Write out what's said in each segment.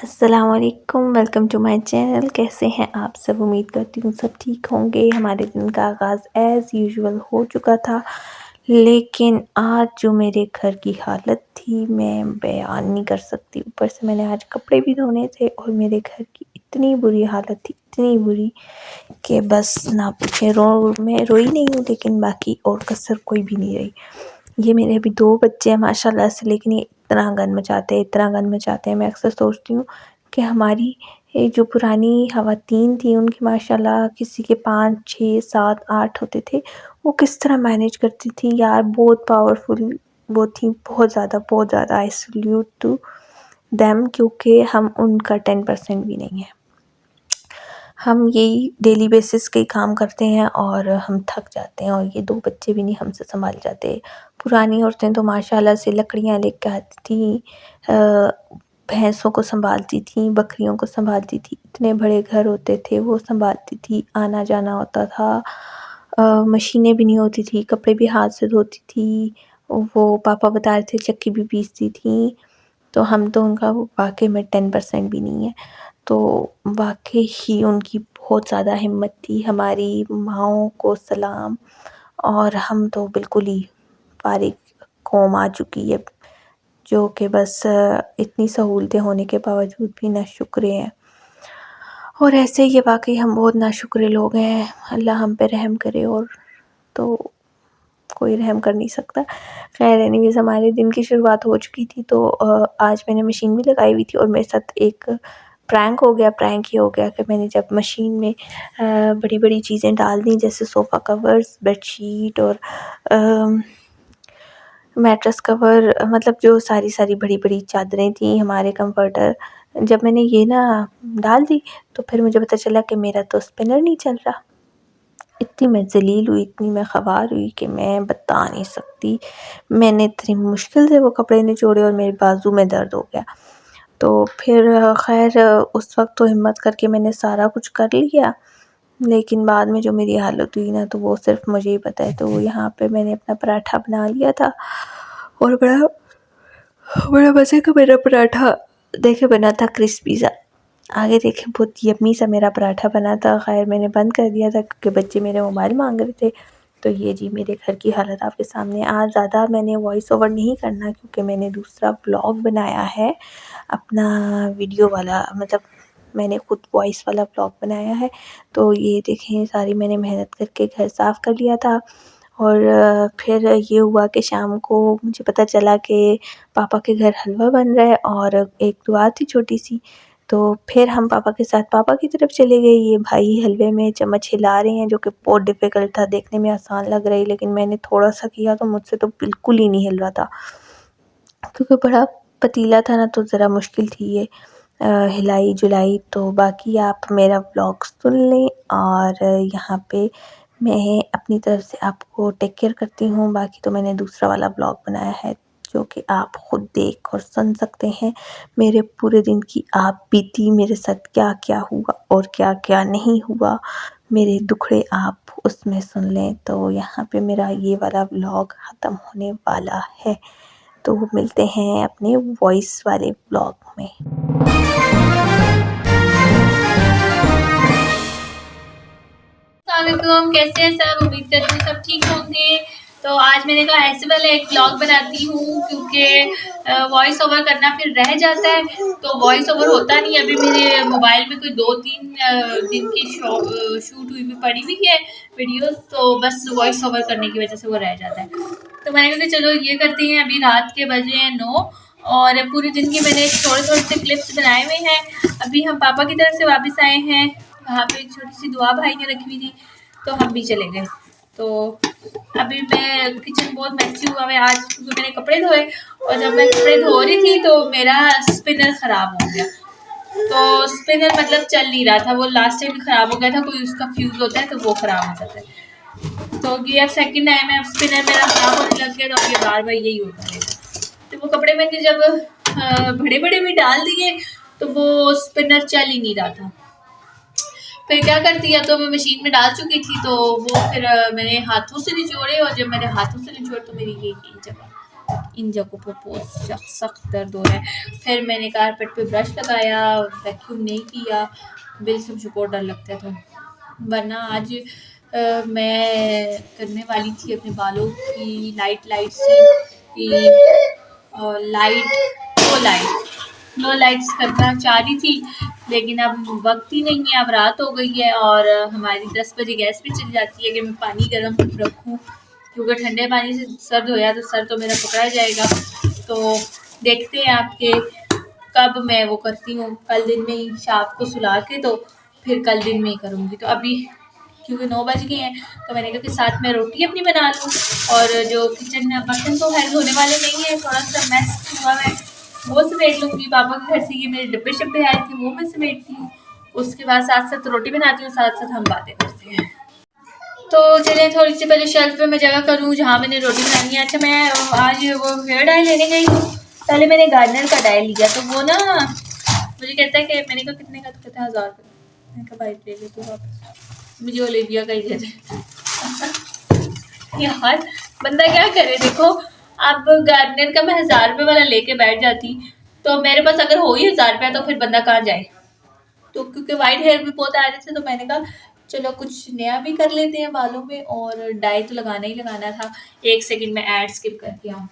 अस्सलामुअलैकुम, welcome to my channel. कैसे हैं आप सब? उम्मीद करती हूँ सब ठीक होंगे। हमारे दिन का आगाज़ एज़ यूजुअल हो चुका था, लेकिन आज जो मेरे घर की हालत थी मैं बयान नहीं कर सकती। ऊपर से मैंने आज कपड़े भी धोने थे और मेरे घर की इतनी बुरी हालत थी, इतनी बुरी कि बस ना पूछे। मैं रोई नहीं हूँ, लेकिन बाकी और कसर कोई भी नहीं रही। ये मेरे अभी 2 बच्चे हैं माशाल्लाह से, लेकिन ये इतना गंद मचाते हैं। मैं अक्सर सोचती हूँ कि हमारी ये जो पुरानी ख़वातीन थी, उनकी माशाल्लाह किसी के 5, 6, 7, 8 होते थे। वो किस तरह मैनेज करती थी यार, बहुत पावरफुल वो थी, बहुत ज़्यादा। आई सैल्यूट टू देम, क्योंकि हम उनका 10% भी नहीं है। हम यही डेली बेसिस के काम करते हैं और हम थक जाते हैं, और ये 2 बच्चे भी नहीं हमसे संभाले जाते। पुरानी औरतें तो माशाल्लाह से लकड़ियाँ लेके आती थीं, भैंसों को संभालती थीं, बकरियों को संभालती थी, इतने बड़े घर होते थे वो संभालती थी, आना जाना होता था। मशीनें भी नहीं होती थी, कपड़े भी हाथ से धोती थी। वो पापा बता रहे थे चक्की भी पीसती थी। तो हम तो उनका वाक़ई में 10% भी नहीं है। तो वाक़ई ही उनकी बहुत ज़्यादा हिम्मत थी। हमारी माँओं को सलाम। और हम तो बिल्कुल ही फारिग कौम आ चुकी है, जो कि बस इतनी सहूलतें होने के बावजूद भी नाशुक्रे हैं। और ऐसे ही वाक़ई हम बहुत नाशुक्रे लोग हैं। अल्लाह हम पे रहम करे, और तो कोई रहम कर नहीं सकता। ख़ैर एनीवेज़, हमारे दिन की शुरुआत हो चुकी थी, तो आज मैंने मशीन भी लगाई हुई थी और मेरे साथ एक प्रैंक ये हो गया कि मैंने जब मशीन में बड़ी-बड़ी चीज़ें डाल दी, जैसे सोफ़ा कवर्स, बेडशीट और मैट्रेस कवर, मतलब जो सारी बड़ी-बड़ी चादरें थी, हमारे कम्फ़र्टर, जब मैंने ये ना डाल दी, तो फिर मुझे पता चला कि मेरा तो स्पिनर नहीं चल रहा। इतनी मैं ज़लील हुई, इतनी मैं ख़वार हुई कि मैं बता नहीं सकती। मैंने इतनी मुश्किल से वो कपड़े निचोड़े और मेरे बाजू में दर्द हो गया। तो फिर ख़ैर उस वक़्त तो हिम्मत करके मैंने सारा कुछ कर लिया, लेकिन बाद में जो मेरी हालत हुई ना, तो वो सिर्फ़ मुझे ही पता है। तो यहाँ पे मैंने अपना पराठा बना लिया था, और बड़ा बड़ा मज़े का मेरा पराठा देखे बना था, क्रिस्पी सा। आगे देखे बहुत यम्मी सा मेरा पराठा बना था। ख़ैर मैंने बंद कर दिया था क्योंकि बच्चे मेरे मोबाइल मांग रहे थे। तो ये जी मेरे घर की हालत आपके सामने। आज ज़्यादा मैंने वॉइस ओवर नहीं करना, क्योंकि मैंने दूसरा व्लॉग बनाया है अपना, वीडियो वाला, मतलब मैंने खुद वॉइस वाला व्लॉग बनाया है। तो ये देखें, सारी मैंने मेहनत करके घर साफ़ कर लिया था। और फिर ये हुआ कि शाम को मुझे पता चला कि पापा के घर हलवा बन रहा है, और एक दुआ थी छोटी सी। तो फिर हम पापा के साथ पापा की तरफ चले गए। ये भाई हलवे में चम्मच हिला रहे हैं, जो कि बहुत डिफ़िकल्ट था, देखने में आसान लग रही, लेकिन मैंने थोड़ा सा किया तो मुझसे तो बिल्कुल ही नहीं हिल रहा था, क्योंकि बड़ा पतीला था ना, तो ज़रा मुश्किल थी ये हिलाई जुलाई। तो बाकी आप मेरा व्लॉग सुन लें, और यहाँ पे मैं अपनी तरफ से आपको टेक केयर करती हूँ। बाकी तो मैंने दूसरा वाला व्लॉग बनाया है, जो कि आप ख़ुद देख और सुन सकते हैं। मेरे पूरे दिन की आप बीती, मेरे साथ क्या-क्या हुआ और क्या-क्या नहीं हुआ, मेरे दुखड़े आप उसमें सुन लें। तो यहाँ पे मेरा ये वाला व्लॉग ख़त्म होने वाला है। तो मिलते हैं अपने वॉइस वाले व्लॉग में। अस्सलामुअलैकुम, कैसे हैं सब? उम्मीद करती हूँ सब ठीक होंगे। तो आज मैंने कहा ऐसे वाला एक व्लॉग बनाती हूँ, क्योंकि वॉइस ओवर करना फिर रह जाता है, तो वॉइस ओवर होता नहीं। अभी मेरे मोबाइल में कोई 2-3 दिन की शूट हुई पड़ी हुई है वीडियोस, तो बस वॉइस ओवर करने की वजह से वो रह जाता है। तो मैंने कहा चलो ये करते हैं। अभी रात के बजे हैं 9, और पूरे दिन की मैंने थोड़े से क्लिप्स बनाए हुए हैं। अभी हम पापा की तरफ से वापस आए हैं, वहाँ पे एक छोटी सी दुआ भाई ने रखी हुई थी, तो हम भी चले गए। तो अभी मैं किचन बहुत मैसी हुआ है आज, क्योंकि मैंने कपड़े धोए, और जब मैं कपड़े धो रही थी तो मेरा स्पिनर ख़राब हो गया। तो स्पिनर मतलब चल नहीं रहा था, वो लास्ट टाइम ख़राब हो गया था, कोई उसका फ्यूज़ होता है तो वो ख़राब हो जाता है। तो ये अब सेकंड टाइम है, अब स्पिनर मेरा ख़राब होने लग गया, तो अब ये बार-बार यही होता रहेगा। तो वो कपड़े मैंने जब बड़े-बड़े भी डाल दिए, तो वो स्पिनर चल ही नहीं रहा था। फिर क्या करती है, तो मैं मशीन में डाल चुकी थी, तो वो फिर मैंने हाथों से निचोड़े, और जब मैंने हाथों से निचोड़े तो मेरी ये जगह इन जगहों पर बहुत सख्त दर्द हो रहा है। फिर मैंने कारपेट पे ब्रश लगाया, वैक्यूम नहीं किया, बिल से मुझे बहुत डर लगता है। तो वरना आज मैं करने वाली थी अपने बालों की लाइट सी लो लाइट्स करना चाह रही थी, लेकिन अब वक्त ही नहीं है। अब रात हो गई है और हमारी 10 बजे गैस भी चली जाती है कि मैं पानी गर्म रखूं, क्योंकि ठंडे पानी से सर्द होया तो सर तो मेरा पकड़ा जाएगा। तो देखते हैं आपके कब मैं वो करती हूँ, कल दिन में ही शाम को सुला के तो फिर कल दिन में ही करूँगी। तो अभी क्योंकि 9 बज गए हैं तो मैंने कहा कि साथ में रोटी अपनी बना लूँ, और जो किचन में बर्तन तो खैर धोने वाले नहीं है, थोड़ा सा मैस हुआ है वो समेट लूँगी। पापा के घर से ये मेरे डब्बे शब्बे आए थे वो मैं समेटती हूँ, उसके बाद साथ साथ रोटी बनाती हूँ, साथ साथ हम बातें करते हैं। तो चलिए थोड़ी सी पहले शेल्फ पे मैं जगह करूँ जहाँ मैंने रोटी बनानी है। अच्छा, मैं आज वो हेयर डाई लेने गई हूँ, पहले मैंने गार्डनर का डाई लिया तो वो ना मुझे कहता है कि मैंने कहा कितने का, तो कहता है 1000 रुपये। मैंने कहा भाई ले ले तू वापस, मुझे ओलिविया का ही दे दे। यार बंदा क्या करे, देखो अब गार्डनर का मैं 1000 रुपये वाला लेके बैठ जाती तो मेरे पास अगर हो ही 1000 रुपया तो फिर बंदा कहाँ जाए। तो क्योंकि वाइट हेयर भी बहुत आ रहे थे तो मैंने कहा चलो कुछ नया भी कर लेते हैं बालों में, और डाई तो लगाना ही लगाना था। 1 सेकंड में ऐड स्किप करके आऊँ।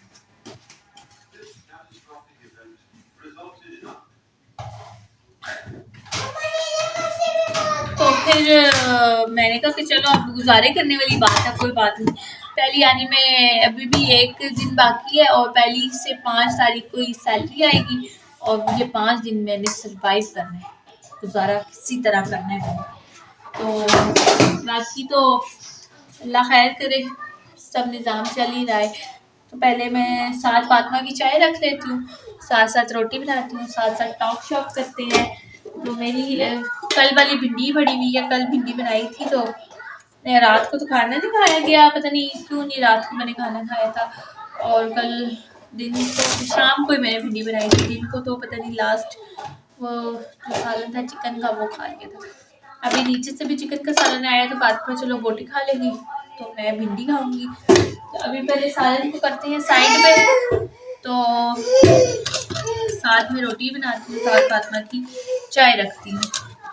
तो फिर मैंने कहा कि चलो अब गुजारे करने वाली बात है, कोई बात नहीं। पहली यानी में अभी भी 1 दिन बाकी है और पहली से 5 तारीख को ही सैलरी आएगी और मुझे 5 दिन मैंने सर्वाइव करना है, गुजारा किसी तरह करना है। तो बाकी तो अल्लाह खैर करे, सब निज़ाम चल ही रहा है। तो पहले मैं साथ फातिमा की चाय रख लेती हूँ, साथ साथ रोटी बनाती हूँ, साथ साथ टॉक शॉप करते हैं। तो मेरी कल वाली भिंडी पड़ी हुई है, कल भिंडी बनाई थी तो रात को तो खाना नहीं खाया गया, पता नहीं क्यों नहीं रात को मैंने खाना खाया था, और कल दिन को शाम को ही मैंने भिंडी बनाई थी, दिन को तो पता नहीं लास्ट वो जो सालन था चिकन का वो खा लिया था। अभी नीचे से भी चिकन का सालन आया तो फातिमा चलो बोटी खा लेगी तो मैं भिंडी खाऊंगी। तो अभी पहले सालन को करते हैं साइड में, तो साथ में रोटी बनाती हूँ, साथ फातिमा की चाय रखती हूँ।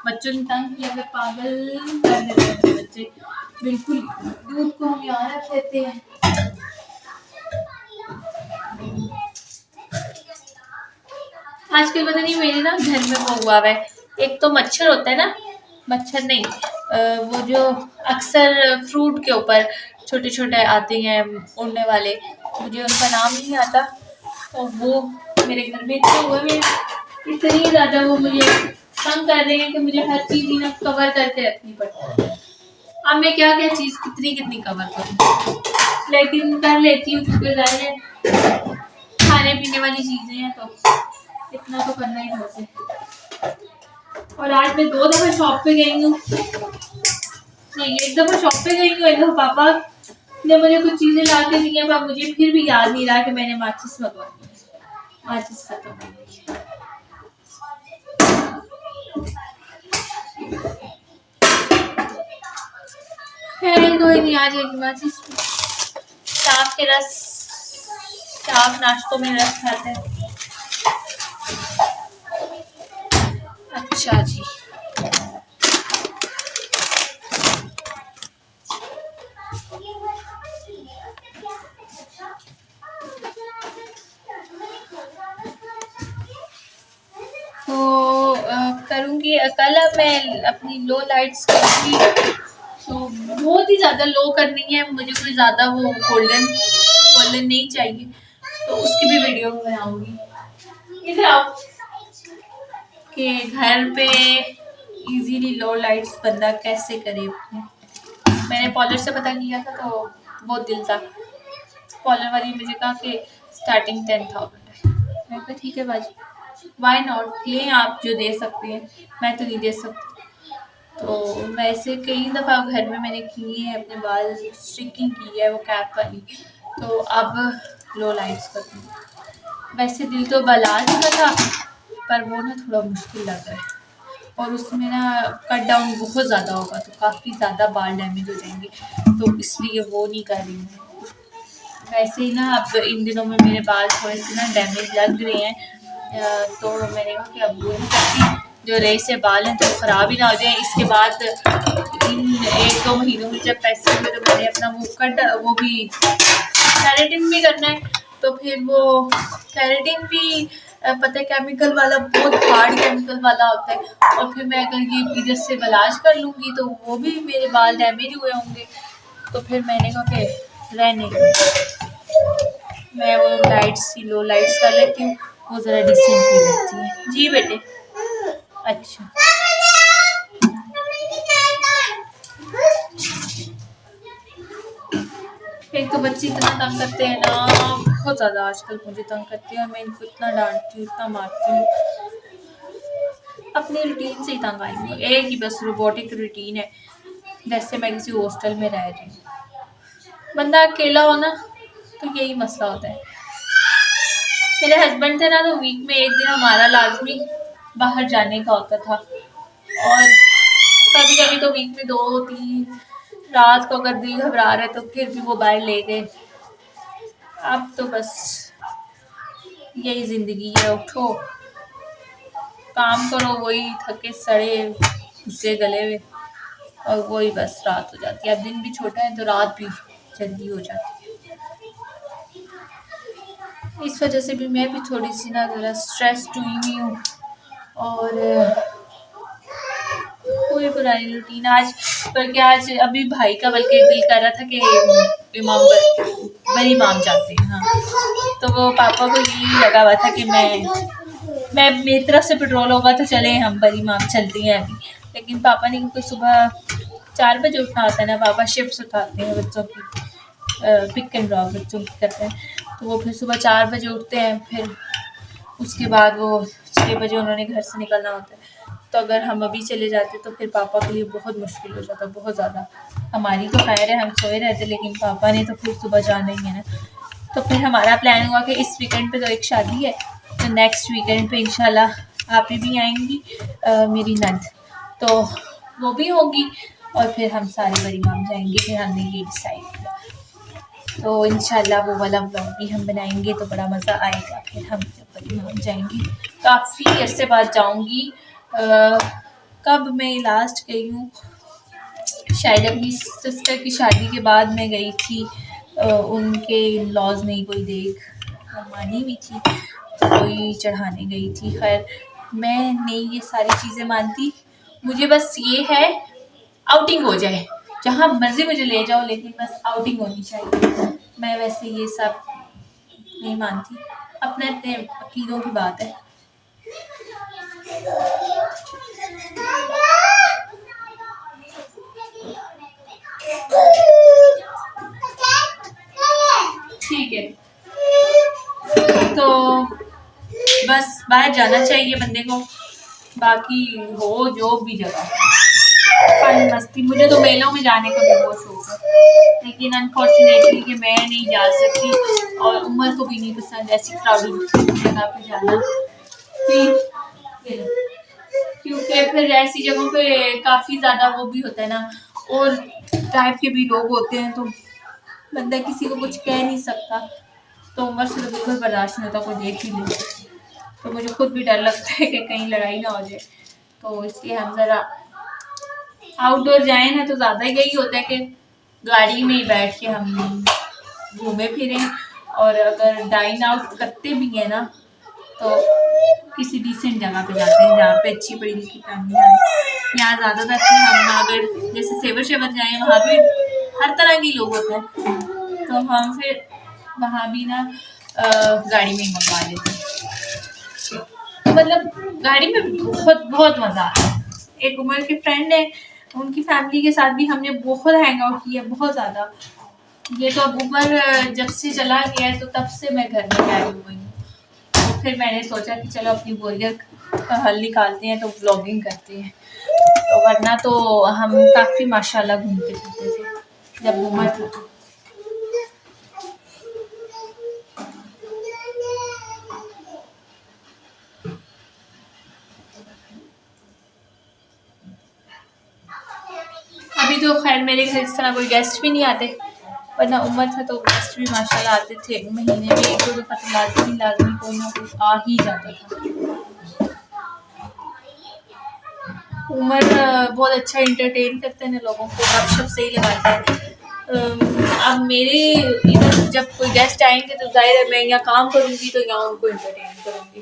बच्चों ने तंग किया, पागल कर देते हैं बच्चे, बिल्कुल दूध को हम यहाँ रख लेते हैं। आजकल पता नहीं मेरे ना घर में वो हुआ है, एक तो मच्छर होता है ना, मच्छर नहीं वो जो अक्सर फ्रूट के ऊपर छोटे छोटे आते हैं उड़ने वाले, मुझे उनका नाम नहीं आता, तो वो मेरे घर में इतने हुए हैं, इतनी ज़्यादा वो मुझे तंग कर रहे हैं कि मुझे हर चीज़ ही ना कवर करके रखनी पड़ती है। अब मैं क्या क्या चीज़ कितनी कवर करूँ, लेकिन कर लेती हूँ क्योंकि ज़ाहिर है खाने पीने वाली चीज़ें हैं तो इतना तो करना ही होता है। और आज मैं 2 दफ़ा शॉप पे गई हूँ, नहीं 1 दफ़ा शॉप पे गई हूँ, 1 दफ़ा पापा ने मुझे कुछ चीज़ें ला के दी हैं, पर मुझे फिर भी याद नहीं रहा कि मैंने माचिस मंगवाई है, माचिस खत्म हो गई। कोई नहीं, आ जाएगी माचिस। चाप के रस, चाप नाश्तों में रस खाते हैं। अच्छा जी, तो करूँगी कल। अब मैं अपनी लो लाइट्स करूँगी, तो बहुत ही ज़्यादा लो करनी है मुझे, कोई ज़्यादा वो गोल्डन नहीं चाहिए, तो उसकी भी वीडियो बनाऊँगी। इधर आओ कि घर पे इजीली लो लाइट्स बंदा कैसे करे। मैंने पॉलर से पता किया था तो बहुत दिल था, पॉलर वाली मुझे कहा कि स्टार्टिंग 10,000 है। मैं कहा ठीक है बाजी, वाई नॉट, लें आप जो दे सकते हैं, मैं तो नहीं दे सकती। तो वैसे कई दफ़ा घर में मैंने की है, अपने बाल स्ट्रिकिंग की है वो कैप वाली, तो अब लो लाइट्स करती हूँ। वैसे दिल तो बला चुका था पर वो ना थोड़ा मुश्किल लग रहा है, और उसमें ना कट डाउन बहुत ज़्यादा होगा तो काफ़ी ज़्यादा बाल डैमेज हो जाएंगे, तो इसलिए वो नहीं कर रही हूँ। वैसे ही ना अब इन दिनों में मेरे बाल थोड़े से ना डैमेज लग रहे हैं, तो मैंने कहा कि अब वो नहीं करती, जो रही से बाल हैं तो ख़राब ही ना हो जाए। इसके बाद इन 1-2 महीनों में जब पैसे हुए तो मैंने अपना वो भी केराटिन भी करना है। तो फिर वो केराटिन भी पता है केमिकल वाला, बहुत हार्ड केमिकल वाला होता है, और फिर मैं अगर ये इधर से इलाज कर लूँगी तो वो भी मेरे बाल डैमेज हुए होंगे। तो फिर मैंने कहा कि रहने दो, मैं वो लाइट्स सी लो लाइट्स कर लेती हूँ, वो ज़रा डिसेंट भी लगती है। जी बेटे, अच्छा। एक तो बच्चे इतना तंग करते हैं ना, बहुत ज़्यादा आजकल मुझे तंग करती है, और मैं इनको इतना डांटती हूँ, इतना मारती हूँ। अपनी रूटीन से ही तंग आएंगे, एक ही बस रोबोटिक रूटीन है, जैसे मैं किसी हॉस्टल में रह रही हूँ। बंदा अकेला हो ना तो यही मसला होता है। मेरे हस्बैंड थे ना तो वीक में एक दिन हमारा लाजमी बाहर जाने का होता था, और कभी कभी तो वीक में 2-3 रात को अगर दिल घबरा रहा है तो फिर भी वो बाहर ले गए। अब तो बस यही जिंदगी है, उठो काम करो, वही थके सड़े घुसे गले हुए, और वही बस रात हो जाती है। अब दिन भी छोटा है तो रात भी जल्दी हो जाती है। इस वजह से भी मैं भी थोड़ी सी ना ज़रा स्ट्रेस्ड हुई हूँ, और कोई पुरानी रूटीन आज, बल्कि आज अभी भाई का बल्कि दिल कर रहा था कि बड़ी इमाम जाते हैं। हाँ, तो वो पापा को यही लगा हुआ था कि मैं मेरी तरफ से पेट्रोल होगा तो चले हम बड़ी इमाम चलते हैं अभी। लेकिन पापा ने, क्योंकि सुबह 4 बजे उठना होता है ना, पापा शिफ्ट उठाते हैं बच्चों की, पिक एंड ड्रॉप बच्चों की करते हैं, तो वो फिर सुबह 4 बजे उठते हैं, फिर उसके बाद वो 6 बजे उन्होंने घर से निकलना होता है। तो अगर हम अभी चले जाते तो फिर पापा के लिए बहुत मुश्किल हो जाता, बहुत ज़्यादा। हमारी तो खैर है, हम सोए रहते, लेकिन पापा ने तो फिर सुबह जाना ही है ना। तो फिर हमारा प्लान हुआ कि इस वीकेंड पे तो एक शादी है, तो नेक्स्ट वीकेंड पे इंशाल्लाह आप भी आएंगी, मेरी नंद तो वो भी होगी, और फिर हम सारे बड़ी माम जाएंगे। फिर हमने ये डिसाइड किया, तो इंशाल्लाह वो वाला व्लॉग भी हम बनाएंगे, तो बड़ा मज़ा आएगा। फिर हम जब बड़ी माम जाएंगे, काफ़ी अरसे बाद जाऊंगी। कब मैं लास्ट गई हूँ, शायद अपनी सिस्टर की शादी के बाद मैं गई थी। उनके लॉज नहीं कोई देख मानी हुई थी, कोई चढ़ाने गई थी। खैर मैं नहीं ये सारी चीज़ें मानती, मुझे बस ये है आउटिंग हो जाए, जहाँ मर्जी मुझे ले जाओ, लेकिन बस आउटिंग होनी चाहिए। मैं वैसे ये सब नहीं मानती, अपने अपने अकीदों की बात है। ठीक है, तो बस बाहर जाना चाहिए बंदे को, बाकी हो जो भी जगह फन मस्ती। मुझे तो मेलों में जाने का भी बहुत शौक है, लेकिन अनफॉर्चुनेटली कि मैं नहीं जा सकती, और उम्र को भी नहीं पसंद ऐसी क्राउडेड जगह पे जाना, क्योंकि फिर ऐसी जगहों पे काफ़ी ज़्यादा वो भी होता है ना, और टाइप के भी लोग होते हैं, तो बंदा किसी को कुछ कह नहीं सकता। तो उम्र से तो बिल्कुल बर्दाश्त नहीं होता, कोई देख ही ले तो मुझे खुद भी डर लगता है कि कहीं लड़ाई ना हो जाए। तो इसलिए हम ज़रा आउटडोर जाएँ ना तो ज़्यादा यही होता है कि गाड़ी में ही बैठ के हम घूमे फिरें, और अगर डाइन आउट करते भी हैं ना तो किसी डिसेंट जगह पे जाते हैं जहाँ पे अच्छी पढ़ी लिखी फैमिली आए। यहाँ ज़्यादातर हम अगर जैसे सेवर शेवर जाएँ, वहाँ पे हर तरह के लोग होते हैं, तो हम फिर वहाँ भी ना गाड़ी में ही मंगवा लेते हैं। तो मतलब गाड़ी में बहुत बहुत मज़ा आता है। एक उमर के फ्रेंड है, उनकी फैमिली के साथ भी हमने बहुत हैंग आउट किया, बहुत ज़्यादा। ये तो अब उमर जब से चला गया है तो तब से मैं घर में आई हुई हूँ। तो फिर मैंने सोचा कि चलो अपनी बोरियत का हल निकालते हैं, तो व्लॉगिंग करते हैं। तो वरना तो हम काफ़ी माशाल्लाह घूमते फिरते थे जब उमर था। अभी तो खैर मेरे घर इस तरह कोई गेस्ट भी नहीं आते, वरना उम्र था तो गेस्ट भी माशाल्लाह आते थे, महीने में 1-2 दफ़ा तो लाज़मी कोई ना कोई आ ही जाता था। उमर बहुत अच्छा एंटरटेन करते हैं ना लोगों को, गपशप सही लगाता है। अब मेरे इधर जब कोई गेस्ट आएंगे तो जाहिर है मैं यहाँ काम करूँगी तो यहाँ उनको एंटरटेन करूँगी।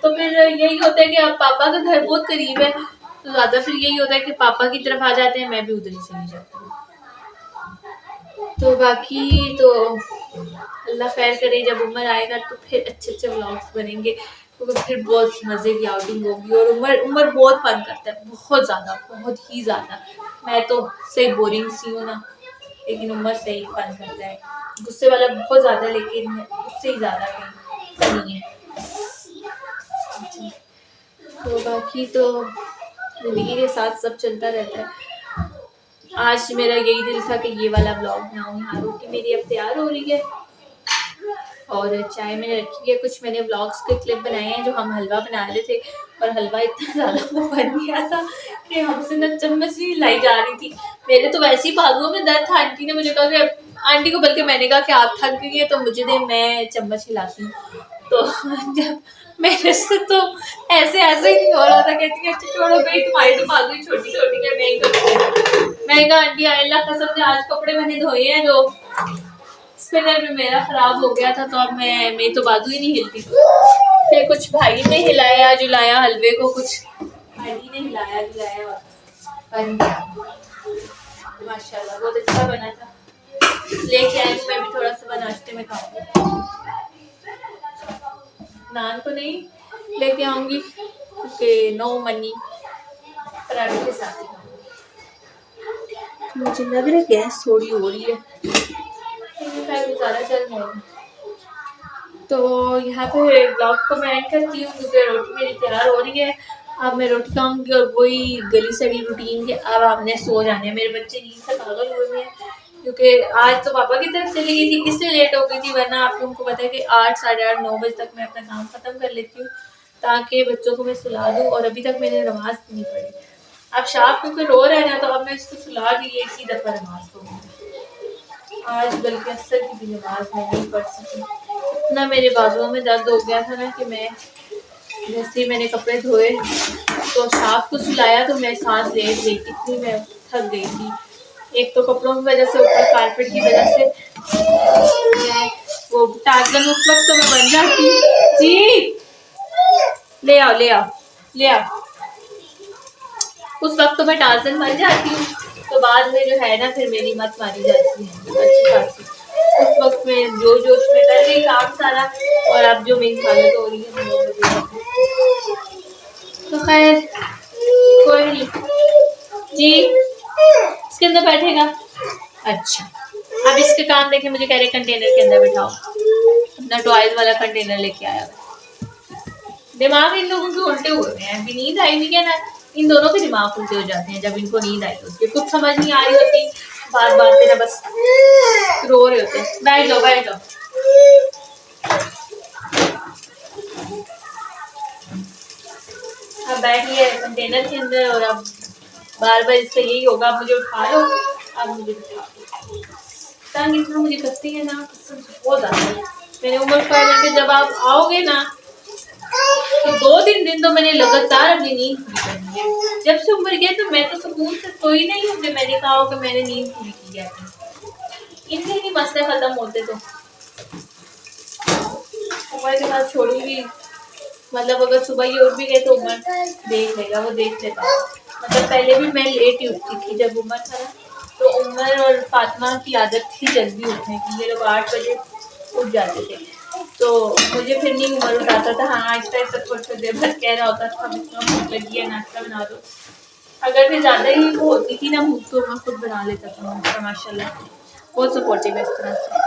तो फिर यही होता है कि अब पापा का घर बहुत करीब है तो ज़्यादा फिर यही होता है कि पापा की तरफ आ जाते हैं, मैं भी उधर ही चली जाती हूँ। तो बाकी तो अल्लाह खैर करे, जब उमर आएगा तो फिर अच्छे व्लॉग्स बनेंगे, तो फिर बहुत मज़े की आउटिंग होगी। और उमर बहुत फन करता है, बहुत ही ज़्यादा। मैं तो सही बोरिंग सी हूँ ना, लेकिन उमर सही फन करता है। गुस्से वाला बहुत ज़्यादा, लेकिन उससे ही ज़्यादा नहीं है। तो बाकी तो ज़िंदगी के साथ सब चलता रहता है। आज मेरा यही दिल था कि ये वाला व्लॉग बनाऊँ। यहाँ रोटी मेरी अब तैयार हो रही है और चाय मैंने रखी है। कुछ मैंने व्लॉग्स के क्लिप बनाए हैं जो हम हलवा बना रहे थे, और हलवा इतना ज़्यादा वो बन गया था कि हमसे ना चम्मच नहीं लाई जा रही थी। मेरे तो वैसे ही बाजुओं में दर्द था। आंटी ने मुझे कहा कि आंटी को, बल्कि मैंने कहा कि आप थक गई है तो मुझे दे, मैं चम्मच हिलाती हूँ। तो जब मेरे से तो ऐसे ही नहीं हो रहा था। कहती है अच्छा छोड़ो भाई, तुम्हारी तो बाजुएं छोटी-छोटी है, मैं ही करती। मैंने कहा आंटी अल्लाह कसम से आज कपड़े मैंने धोए हैं जो स्पिनर में मेरा खराब हो गया था, तो अब मेरी तो बाजू ही नहीं हिलती। फिर कुछ भाई ने हिलाया जुलाया हलवे को, कुछ भाई ने हिलाया जुलाया और बन गया। माशाल्लाह बहुत अच्छा बना था। लेके आई हूँ, मैं भी थोड़ा सा नाश्ते में खाऊंगी। नान तो नहीं लेके आऊंगी क्योंकि नो मनी, पराठे के साथ ही खाऊंगी। मुझे लग रहा है गैस थोड़ी हो रही है, गुजारा चल जाएगा। तो यहाँ पे ब्लॉग को मैं एंड करती हूँ क्योंकि रोटी मेरी तैयार हो रही है। अब मैं रोटी खाऊंगी और वही गली सड़ी रूटीन के अब हमने सो जाने। मेरे बच्चे नींद से पागल हुए हैं क्योंकि आज तो पापा की तरफ चली गई थी, इसलिए लेट हो गई थी। वरना आप लोगों को पता है कि 8, साढ़े 8, 9 बजे तक मैं अपना काम खत्म कर लेती हूँ ताकि बच्चों को मैं सुला दूँ। और अभी तक मैंने नमाज नहीं पढ़ी। अब शाप क्योंकि रो रहा है ना, तो अब मैं इसको सुला दी, एक ही दफ़ा नमाज पढ़ूंगी आज, बल्कि असर की भी नमाज मैं नहीं पढ़ सकी। इतना मेरे बाजुओं में दर्द हो गया था ना कि मैं जैसे ही मैंने कपड़े धोए तो शाप को सुलाया तो मैं सांस ले गई, इतनी मैं थक गई थी। एक तो कपड़ों की वजह से, ऊपर कारपेट की वजह से। मैं वो टार्जन उस वक्त तो मैं बन जाती। जी ले आओ ले आओ ले आओ। उस वक्त तो मैं टार्जन बन जाती हूँ, तो बाद में जो है ना फिर मेरी मत मारी जाती है अच्छी खासी। उस वक्त में जो जोश में कर रही काम सारा, और अब जो मेरी हालत हो रही है तो खैर कोई नहीं। जी इसके अंदर बैठेगा। अच्छा अब इसके काम देखे, मुझे कह रहे कंटेनर के अंदर बिठाओ। अपना टॉयज वाला कंटेनर लेके आया। दिमाग इन लोगों के उल्टे हुए हैं। अभी नींद आई हुई है ना, इन दोनों के दिमाग उल्टे हो जाते हैं जब इनको नींद आई होती है। कुछ समझ नहीं आ रही होती, बात पे ना बस रो रहे होते हैं। बैठ जाओ बैठ जाओ। अब बैठ गया कंटेनर के अंदर और अब बार इसका यही होगा, अब मुझे उठा लो, अब मुझे उठा लो। तंग इतना मुझे करती है ना, बहुत ज़्यादा। मैंने उम्र के जब आप आओगे ना तो 2-3 दिन तो मैंने लगातार अपनी नींद पूरी करनी है। जब से उम्र गया तो मैं तो सुकून से सोई नहीं हूँ कि मैंने कहा हो कि मैंने नींद पूरी की है। इनके ही मसले खत्म होते तो उम्र के साथ छोड़ूंगी। मतलब अगर सुबह ही उठ भी गए तो उमर देख लेगा, वो देख लेता है। मतलब पहले भी मैं लेट ही उठती थी जब उमर था ना, तो उमर और फातिमा की आदत थी जल्दी उठने की। ये लोग 8 बजे उठ जाते थे, तो मुझे फिर नहीं उमर उठाता था। हाँ आहिस्ता आहिस्ता थोड़ी देर भर कह रहा होता था भूख लगी है, नाश्ता बना दो। अगर फिर ज़्यादा ही वो होती थी ना भूख तो मैं खुद बना लेता था। माशाल्लाह बहुत सपोर्टिव है इस तरह से।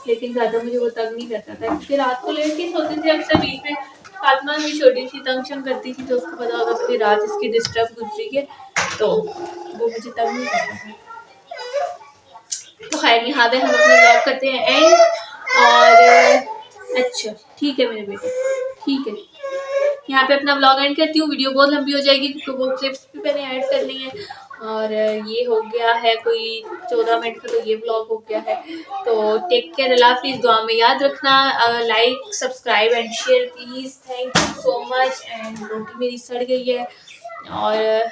लेकिन ज़्यादा मुझे वो तंग नहीं करता था क्योंकि रात को लेट ही सोते थे। अक्सर बीच में फातिमा भी छोटी सी तंग शंग करती थी, तो उसको पता होगा पूरी रात इसकी डिस्टर्ब गुजरी है, तो वो मुझे तंग नहीं करता था। तो खैर यहाँ पे हम अपना ब्लॉग करते हैं एंड। और अच्छा ठीक है मेरे बेटे, ठीक है। यहाँ पे अपना व्लॉग एंड करती हूँ। वीडियो बहुत लंबी हो जाएगी क्योंकि वो क्लिप्स भी मैंने ऐड करनी है। और ये हो गया है कोई 14 मिनट का, तो ये व्लॉग हो गया है। तो टेक केयर, अल्लाह हाफिज़, दुआ में याद रखना। Like subscribe and share please. Thank you so much. And रोटी मेरी सड़ गई है और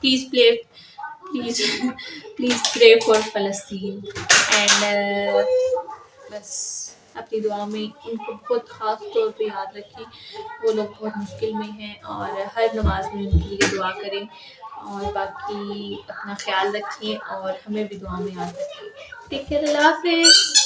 please please please pray for फ़लस्तीन। एंड बस अपनी दुआ में उनको बहुत ख़ास तौर पे याद रखें। वो लोग बहुत मुश्किल में हैं और हर नमाज में उनके लिए दुआ करें। और बाकी अपना ख्याल रखें और हमें भी दुआ में याद रखें। टेक केयर, अल्लाह हाफिज़।